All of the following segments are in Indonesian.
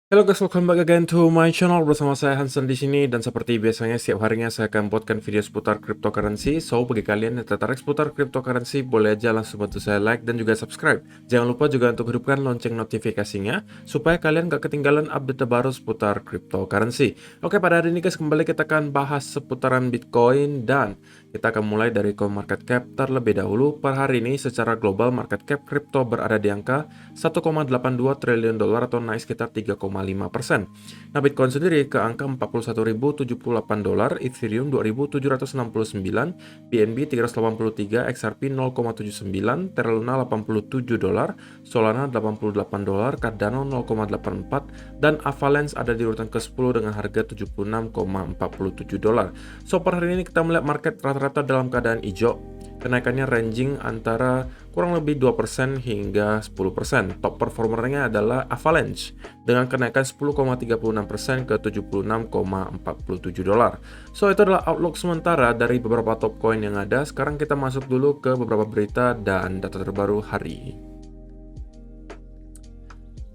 Halo guys, welcome back again to my channel. Bersama saya Hansen di sini, dan seperti biasanya setiap harinya saya akan buatkan video seputar cryptocurrency. So bagi kalian yang tertarik seputar cryptocurrency, boleh aja langsung bantu saya like dan juga subscribe. Jangan lupa juga untuk hidupkan lonceng notifikasinya supaya kalian gak ketinggalan update terbaru seputar cryptocurrency. Oke, pada hari ini guys, kembali kita akan bahas seputaran Bitcoin, dan kita akan mulai dari CoinMarketCap terlebih dahulu. Per hari ini secara global market cap crypto berada di angka 1,82 triliun dolar atau naik sekitar 3,5%. Nah, Bitcoin sendiri ke angka 41.078 dolar, Ethereum 2.769, BNB 383, XRP 0,79, Terra Luna 87 dolar, Solana 88 dolar, Cardano 0,84, dan Avalanche ada di urutan ke-10 dengan harga 76,47 dolar. So, per hari ini kita melihat market rata-rata dalam keadaan hijau. Kenaikannya ranging antara kurang lebih 2% hingga 10%. Top performernya adalah Avalanche dengan kenaikan 10,36% ke 76,47 dolar. So, itu adalah outlook sementara dari beberapa top coin yang ada. Sekarang kita masuk dulu ke beberapa berita dan data terbaru hari ini.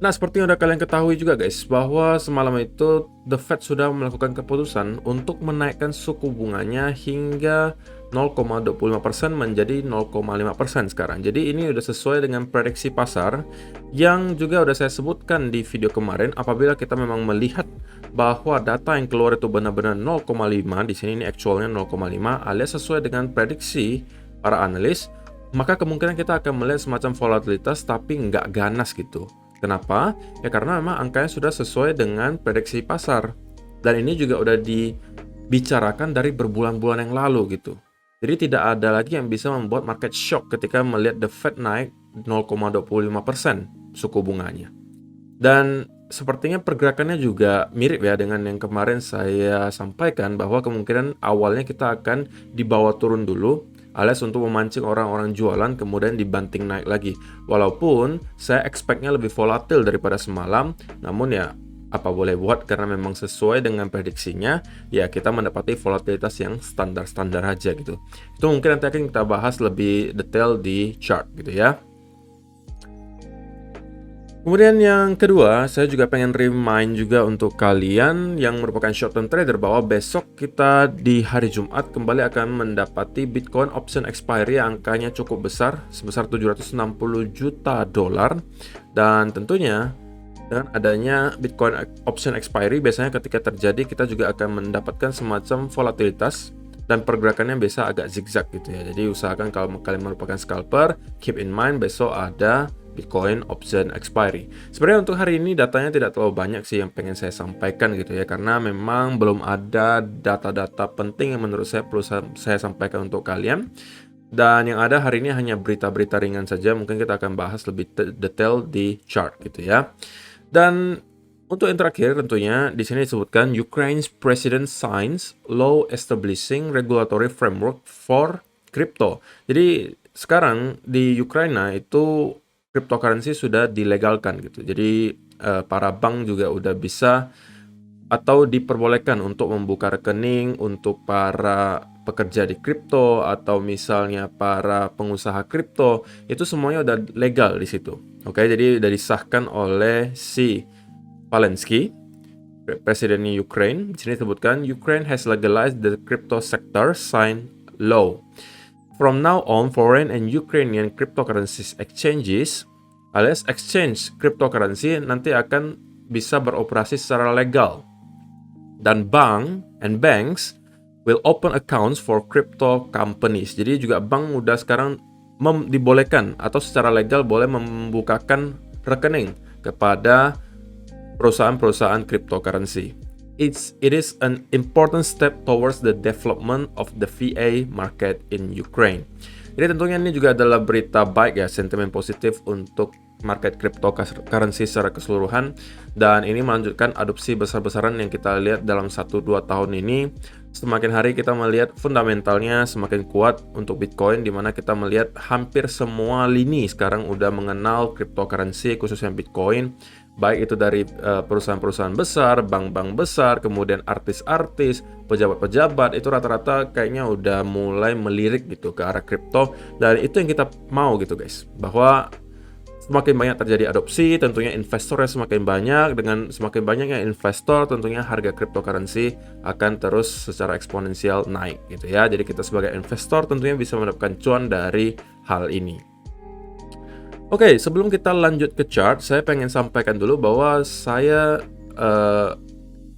Nah, seperti yang udah kalian ketahui juga guys, bahwa semalam itu The Fed sudah melakukan keputusan untuk menaikkan suku bunganya hingga 0,25% menjadi 0,5% sekarang. Jadi ini udah sesuai dengan prediksi pasar yang juga udah saya sebutkan di video kemarin. Apabila kita memang melihat bahwa data yang keluar itu benar-benar 0,5, di sini ini actualnya 0,5 alias sesuai dengan prediksi para analis, maka kemungkinan kita akan melihat semacam volatilitas tapi nggak ganas gitu. Kenapa? Ya karena memang angkanya sudah sesuai dengan prediksi pasar. Dan ini juga udah dibicarakan dari berbulan-bulan yang lalu gitu. Jadi tidak ada lagi yang bisa membuat market shock ketika melihat The Fed naik 0,25% suku bunganya. Dan sepertinya pergerakannya juga mirip ya dengan yang kemarin saya sampaikan, bahwa kemungkinan awalnya kita akan dibawa turun dulu alias untuk memancing orang-orang jualan kemudian dibanting naik lagi. Walaupun saya expect-nya lebih volatil daripada semalam, namun ya apa boleh buat, karena memang sesuai dengan prediksinya, ya kita mendapati volatilitas yang standar-standar aja gitu. Itu mungkin nanti akan kita bahas lebih detail di chart gitu ya. Kemudian yang kedua, saya juga pengen remind juga untuk kalian yang merupakan short term trader bahwa besok kita di hari Jumat kembali akan mendapati Bitcoin option expiry yang angkanya cukup besar, sebesar 760 juta dolar. Dan tentunya dengan adanya Bitcoin option expiry, biasanya ketika terjadi kita juga akan mendapatkan semacam volatilitas dan pergerakannya biasa agak zigzag gitu ya. Jadi usahakan kalau kalian merupakan scalper, keep in mind besok ada Bitcoin option expiry. Sebenarnya untuk hari ini datanya tidak terlalu banyak sih yang pengen saya sampaikan gitu ya, karena memang belum ada data-data penting yang menurut saya perlu saya sampaikan untuk kalian. Dan yang ada hari ini hanya berita-berita ringan saja, mungkin kita akan bahas lebih detail di chart gitu ya. Dan untuk yang terakhir tentunya di sini disebutkan Ukraine's president signs law establishing regulatory framework for crypto. Jadi sekarang di Ukraina itu cryptocurrency sudah dilegalkan gitu. Jadi para bank juga udah bisa atau diperbolehkan untuk membuka rekening untuk para pekerja di kripto atau misalnya para pengusaha kripto, itu semuanya udah legal di situ. Oke, jadi udah disahkan oleh si Zelensky, presiden Ukraine. Di sini disebutkan Ukraine has legalized the crypto sector sign law. From now on, foreign and Ukrainian cryptocurrencies exchanges alias exchange cryptocurrency nanti akan bisa beroperasi secara legal. Dan banks will open accounts for crypto companies. Jadi juga bank udah sekarang dibolehkan atau secara legal boleh membukakan rekening kepada perusahaan-perusahaan cryptocurrency. It is an important step towards the development of the VA market in Ukraine. Jadi tentunya ini juga adalah berita baik ya, sentimen positif untuk market cryptocurrency secara keseluruhan, dan ini melanjutkan adopsi besar-besaran yang kita lihat dalam 1-2 tahun ini. Semakin hari kita melihat fundamentalnya semakin kuat untuk Bitcoin, di mana kita melihat hampir semua lini sekarang udah mengenal cryptocurrency, khususnya Bitcoin. Baik itu dari perusahaan-perusahaan besar, bank-bank besar, kemudian artis-artis, pejabat-pejabat, itu rata-rata kayaknya udah mulai melirik gitu ke arah kripto. Dan itu yang kita mau gitu guys, bahwa semakin banyak terjadi adopsi, tentunya investornya semakin banyak. Dengan semakin banyaknya investor, tentunya harga cryptocurrency akan terus secara eksponensial naik gitu ya. Jadi kita sebagai investor tentunya bisa mendapatkan cuan dari hal ini. Oke, sebelum kita lanjut ke chart, saya pengen sampaikan dulu bahwa saya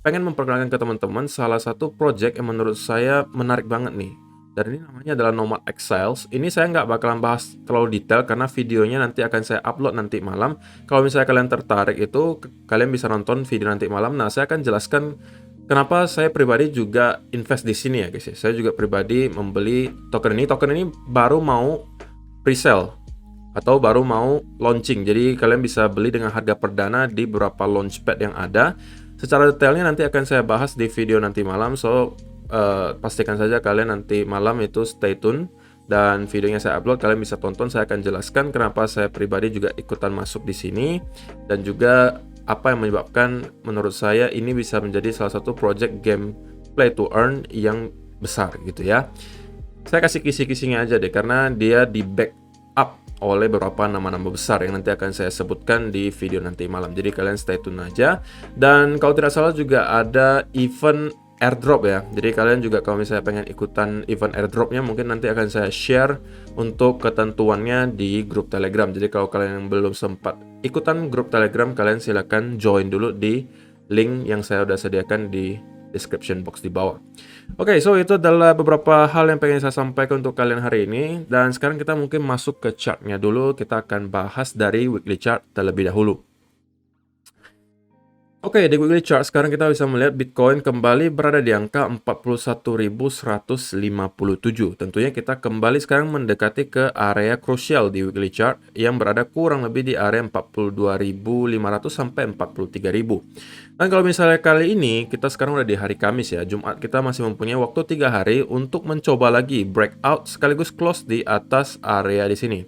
pengen memperkenalkan ke teman-teman salah satu project yang menurut saya menarik banget nih. Dan ini namanya adalah Nomad Exiles. Ini saya nggak bakalan bahas terlalu detail karena videonya nanti akan saya upload nanti malam. Kalau misalnya kalian tertarik itu, kalian bisa nonton video nanti malam. Nah, saya akan jelaskan kenapa saya pribadi juga invest di sini ya guys ya. Saya juga pribadi membeli token ini. Token ini baru mau presale atau baru mau launching. Jadi kalian bisa beli dengan harga perdana di beberapa launchpad yang ada. Secara detailnya nanti akan saya bahas di video nanti malam. So pastikan saja kalian nanti malam itu stay tune, dan videonya saya upload, kalian bisa tonton. Saya akan jelaskan kenapa saya pribadi juga ikutan masuk di sini, dan juga apa yang menyebabkan menurut saya ini bisa menjadi salah satu project game play to earn yang besar gitu ya. Saya kasih kisi-kisinya aja deh, karena dia di back up oleh beberapa nama-nama besar yang nanti akan saya sebutkan di video nanti malam. Jadi kalian stay tune aja. Dan kalau tidak salah juga ada event airdrop ya. Jadi kalian juga kalau misalnya pengen ikutan event airdropnya, mungkin nanti akan saya share untuk ketentuannya di grup Telegram. Jadi kalau kalian yang belum sempat ikutan grup Telegram, kalian silakan join dulu di link yang saya udah sediakan di description box di bawah. Oke, so itu adalah beberapa hal yang pengen saya sampaikan untuk kalian hari ini. Dan sekarang kita mungkin masuk ke chartnya dulu. Kita akan bahas dari weekly chart terlebih dahulu. Oke, di weekly chart sekarang kita bisa melihat Bitcoin kembali berada di angka 41.157. Tentunya kita kembali sekarang mendekati ke area krusial di weekly chart yang berada kurang lebih di area 42.500 sampai 43.000. Dan kalau misalnya kali ini kita sekarang udah di hari Kamis ya, Jumat, kita masih mempunyai waktu 3 hari untuk mencoba lagi breakout sekaligus close di atas area di sini.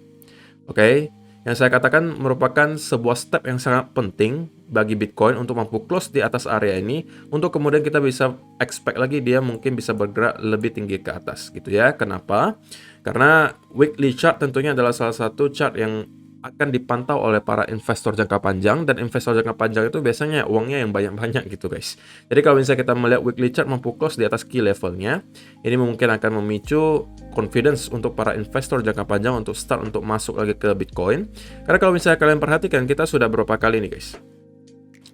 Oke. Yang saya katakan merupakan sebuah step yang sangat penting bagi Bitcoin untuk mampu close di atas area ini, untuk kemudian kita bisa expect lagi dia mungkin bisa bergerak lebih tinggi ke atas gitu ya. Kenapa? Karena weekly chart tentunya adalah salah satu chart yang akan dipantau oleh para investor jangka panjang, dan investor jangka panjang itu biasanya uangnya yang banyak-banyak gitu guys. Jadi kalau misalnya kita melihat weekly chart mampu close di atas key levelnya, ini mungkin akan memicu confidence untuk para investor jangka panjang untuk start untuk masuk lagi ke Bitcoin. Karena kalau misalnya kalian perhatikan, kita sudah berapa kali nih guys.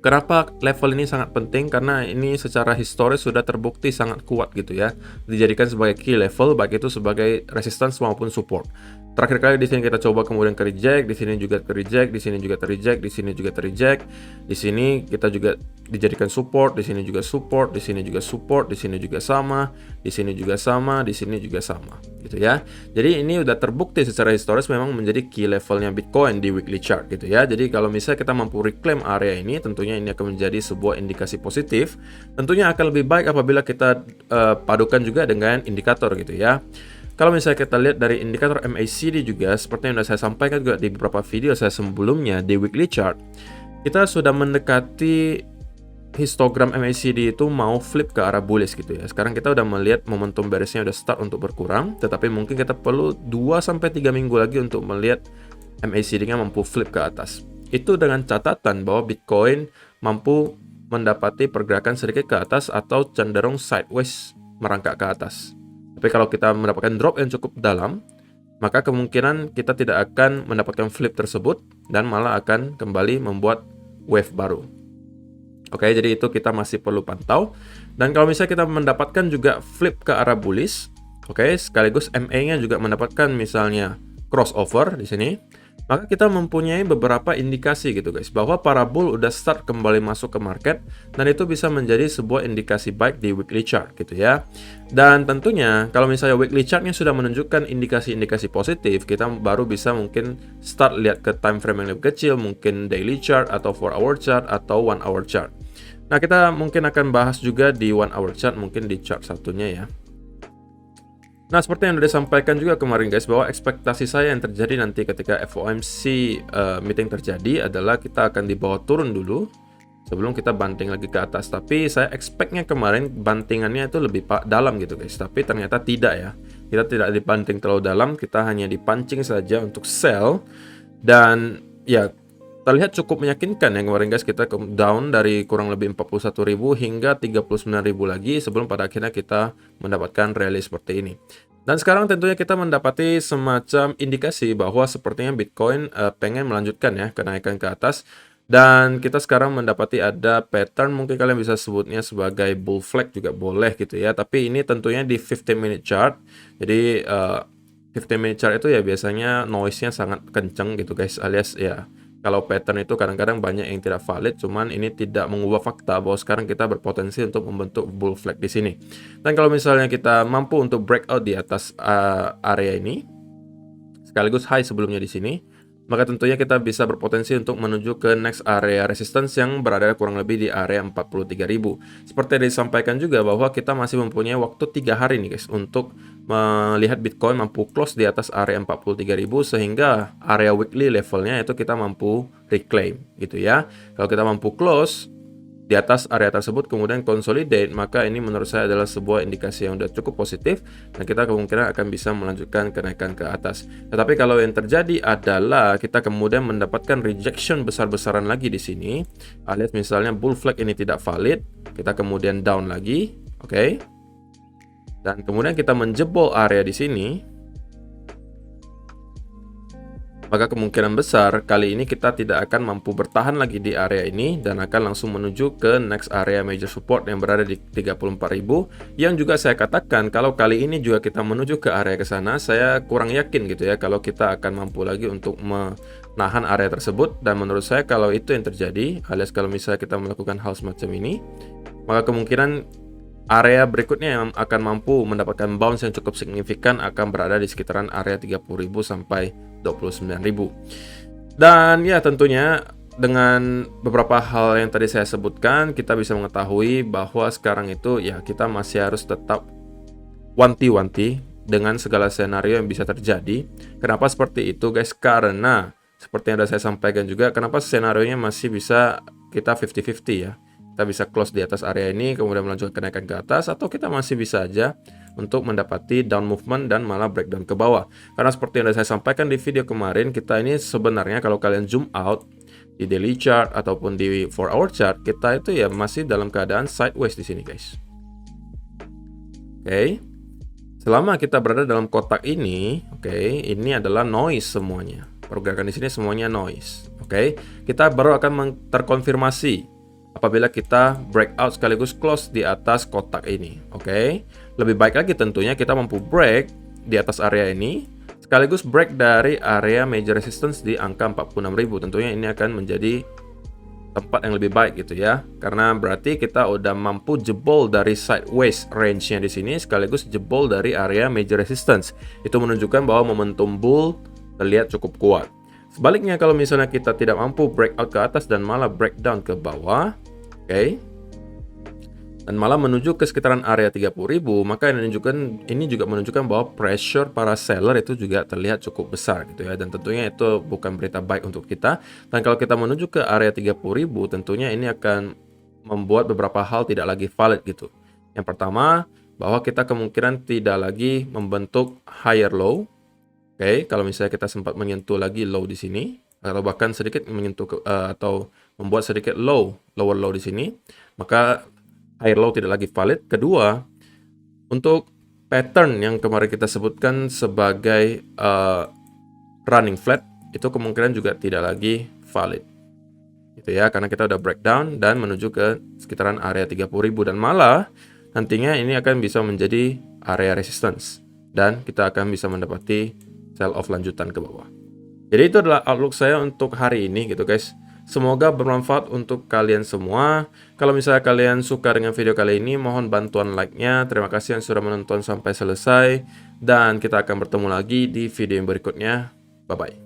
Kenapa level ini sangat penting? Karena ini secara historis sudah terbukti sangat kuat gitu ya. Dijadikan sebagai key level, baik itu sebagai resistance maupun support. Terakhir kali di sini kita coba kemudian ke reject, di sini juga ke reject, di sini juga ter-reject, di sini juga ter-reject. Di sini kita juga dijadikan support, di sini juga support, di sini juga support, di sini juga sama, di sini juga sama, di sini juga sama, gitu ya. Jadi ini udah terbukti secara historis memang menjadi key levelnya Bitcoin di weekly chart gitu ya. Jadi kalau misalnya kita mampu reclaim area ini, tentunya ini akan menjadi sebuah indikasi positif. Tentunya akan lebih baik apabila kita padukan juga dengan indikator gitu ya. Kalau misalnya kita lihat dari indikator MACD juga, seperti yang sudah saya sampaikan juga di beberapa video saya sebelumnya di weekly chart, kita sudah mendekati histogram MACD itu mau flip ke arah bullish gitu ya. Sekarang kita udah melihat momentum bearisnya udah start untuk berkurang, tetapi mungkin kita perlu 2-3 minggu lagi untuk melihat MACD-nya mampu flip ke atas. Itu dengan catatan bahwa Bitcoin mampu mendapati pergerakan sedikit ke atas atau cenderung sideways merangkak ke atas. Tapi kalau kita mendapatkan drop yang cukup dalam, maka kemungkinan kita tidak akan mendapatkan flip tersebut dan malah akan kembali membuat wave baru. Oke, jadi itu kita masih perlu pantau. Dan kalau misalnya kita mendapatkan juga flip ke arah bullish, oke, sekaligus MA-nya juga mendapatkan misalnya crossover di sini, maka kita mempunyai beberapa indikasi gitu guys, bahwa para bull udah start kembali masuk ke market, dan itu bisa menjadi sebuah indikasi baik di weekly chart gitu ya. Dan tentunya kalau misalnya weekly chartnya sudah menunjukkan indikasi-indikasi positif, kita baru bisa mungkin start lihat ke time frame yang lebih kecil, mungkin daily chart atau 4 hour chart atau 1 hour chart. Nah, kita mungkin akan bahas juga di 1 hour chart, mungkin di chart satunya ya. Nah, seperti yang sudah disampaikan juga kemarin guys, bahwa ekspektasi saya yang terjadi nanti ketika FOMC meeting terjadi adalah kita akan dibawa turun dulu sebelum kita banting lagi ke atas. Tapi saya expect-nya kemarin bantingannya itu lebih dalam gitu guys, tapi ternyata tidak ya. Kita tidak dibanting terlalu dalam, kita hanya dipancing saja untuk sell. Dan ya terlihat cukup meyakinkan ya kemarin guys, kita down dari kurang lebih 41.000 hingga 39.000 lagi sebelum pada akhirnya kita mendapatkan rally seperti ini. Dan sekarang tentunya kita mendapati semacam indikasi bahwa sepertinya Bitcoin pengen melanjutkan ya kenaikan ke atas. Dan kita sekarang mendapati ada pattern, mungkin kalian bisa sebutnya sebagai bull flag juga boleh gitu ya. Tapi ini tentunya di 15 minute chart. Jadi 15 minute chart itu ya biasanya noise-nya sangat kenceng gitu guys, alias ya kalau pattern itu kadang-kadang banyak yang tidak valid, cuman ini tidak mengubah fakta bahwa sekarang kita berpotensi untuk membentuk bull flag di sini. Dan kalau misalnya kita mampu untuk breakout di atas area ini, sekaligus high sebelumnya di sini, maka tentunya kita bisa berpotensi untuk menuju ke next area resistance yang berada kurang lebih di area 43.000. Seperti yang disampaikan juga bahwa kita masih mempunyai waktu 3 hari nih guys untuk melihat Bitcoin mampu close di atas area 43.000 sehingga area weekly levelnya itu kita mampu reclaim gitu ya. Kalau kita mampu close di atas area tersebut kemudian consolidate, maka ini menurut saya adalah sebuah indikasi yang sudah cukup positif dan kita kemungkinan akan bisa melanjutkan kenaikan ke atas. Tetapi kalau yang terjadi adalah kita kemudian mendapatkan rejection besar-besaran lagi di sini, alias misalnya bull flag ini tidak valid, kita kemudian down lagi, oke. Dan kemudian kita menjebol area di sini, maka kemungkinan besar kali ini kita tidak akan mampu bertahan lagi di area ini dan akan langsung menuju ke next area major support yang berada di 34.000, yang juga saya katakan kalau kali ini juga kita menuju ke area ke sana, saya kurang yakin gitu ya kalau kita akan mampu lagi untuk menahan area tersebut. Dan menurut saya kalau itu yang terjadi, alias kalau misalnya kita melakukan hal semacam ini, maka kemungkinan area berikutnya yang akan mampu mendapatkan bounce yang cukup signifikan akan berada di sekitaran area 30.000 sampai 29.000. Dan ya tentunya dengan beberapa hal yang tadi saya sebutkan, kita bisa mengetahui bahwa sekarang itu ya kita masih harus tetap wanti-wanti dengan segala skenario yang bisa terjadi. Kenapa seperti itu guys? Karena seperti yang sudah saya sampaikan juga, kenapa skenario-nya masih bisa kita 50-50 ya. Kita bisa close di atas area ini, kemudian melanjutkan kenaikan ke atas, atau kita masih bisa aja untuk mendapati down movement dan malah breakdown ke bawah. Karena seperti yang saya sampaikan di video kemarin, kita ini sebenarnya kalau kalian zoom out di daily chart ataupun di 4-hour chart, kita itu ya masih dalam keadaan sideways di sini guys. Oke. Selama kita berada dalam kotak ini, ini adalah noise semuanya. Pergerakan di sini semuanya noise. Kita baru akan terkonfirmasi apabila kita breakout sekaligus close di atas kotak ini. Lebih baik lagi tentunya kita mampu break di atas area ini sekaligus break dari area major resistance di angka 46.000. Tentunya ini akan menjadi tempat yang lebih baik gitu ya, karena berarti kita udah mampu jebol dari sideways range-nya di sini sekaligus jebol dari area major resistance. Itu menunjukkan bahwa momentum bull terlihat cukup kuat. Sebaliknya kalau misalnya kita tidak mampu breakout ke atas dan malah breakdown ke bawah, dan malah menuju ke sekitaran area 30.000, maka ini juga menunjukkan bahwa pressure para seller itu juga terlihat cukup besar gitu ya, dan tentunya itu bukan berita baik untuk kita. Dan kalau kita menuju ke area 30.000, tentunya ini akan membuat beberapa hal tidak lagi valid gitu. Yang pertama, bahwa kita kemungkinan tidak lagi membentuk higher low. Kalau misalnya kita sempat menyentuh lagi low di sini, atau bahkan sedikit menyentuh atau membuat sedikit lower low di sini, maka higher low tidak lagi valid. Kedua, untuk pattern yang kemarin kita sebutkan sebagai running flat, itu kemungkinan juga tidak lagi valid. Gitu ya, karena kita udah breakdown dan menuju ke sekitaran area 30.000 dan malah nantinya ini akan bisa menjadi area resistance dan kita akan bisa mendapati sell off lanjutan ke bawah. Jadi itu adalah outlook saya untuk hari ini gitu guys. Semoga bermanfaat untuk kalian semua. Kalau misalnya kalian suka dengan video kali ini, mohon bantuan like-nya. Terima kasih yang sudah menonton sampai selesai. Dan kita akan bertemu lagi di video yang berikutnya. Bye-bye.